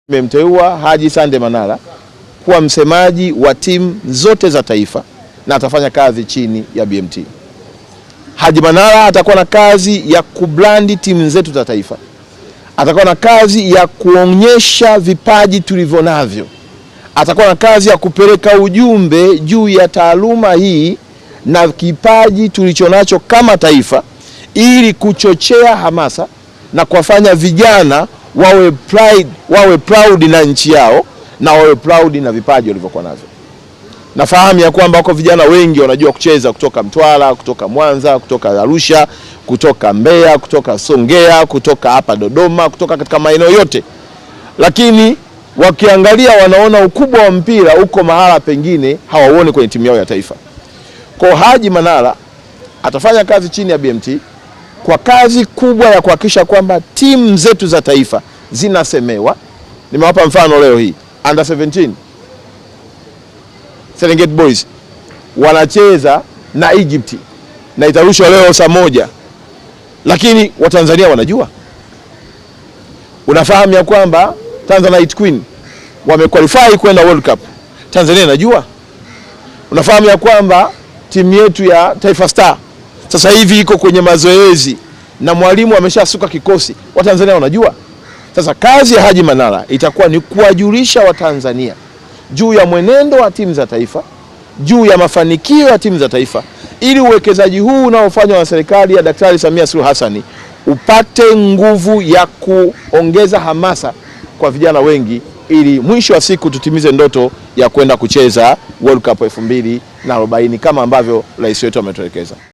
Nimemteua Haji Sande Manara kuwa msemaji wa timu zote za taifa na atafanya kazi chini ya BMT. Haji Manara atakuwa na kazi ya kublandi timu zetu za taifa. Atakuwa na kazi ya kuonyesha vipaji tulivyo navyo. Atakuwa na kazi ya kupeleka ujumbe juu ya taaluma hii na kipaji tulichonacho kama taifa, ili kuchochea hamasa na kuwafanya vijana wawe proud na nchi yao na wawe proud na vipaji walivyokuwa navyo. Nafahamu ya kwamba wako vijana wengi wanajua kucheza kutoka Mtwara, kutoka Mwanza, kutoka Arusha, kutoka Mbeya, kutoka Songea, kutoka hapa Dodoma, kutoka katika maeneo yote. Lakini wakiangalia wanaona ukubwa wa mpira uko mahala pengine hawauoni kwenye timu yao ya taifa. Kwa Haji Manara atafanya kazi chini ya BMT kwa kazi kubwa ya kuhakikisha kwamba timu zetu za taifa zinasemewa. Nimewapa mfano leo hii under 17 Serengeti Boys wanacheza na Egypt na itarushwa leo saa 1, lakini Watanzania wanajua. Unafahamu ya kwamba Tanzanite Queen wamequalify kwenda World Cup, Tanzania inajua. Unafahamu ya kwamba timu yetu ya Taifa Star sasa hivi iko kwenye mazoezi na mwalimu ameshasuka kikosi, Watanzania wanajua. Sasa kazi ya Haji Manara itakuwa ni kuwajulisha Watanzania juu ya mwenendo wa timu za taifa, juu ya mafanikio ya timu za taifa, ili uwekezaji huu unaofanywa na serikali ya Daktari Samia Suluhu Hassan upate nguvu ya kuongeza hamasa kwa vijana wengi, ili mwisho wa siku tutimize ndoto ya kwenda kucheza World Cup 2040 kama ambavyo rais wetu ametuelekeza.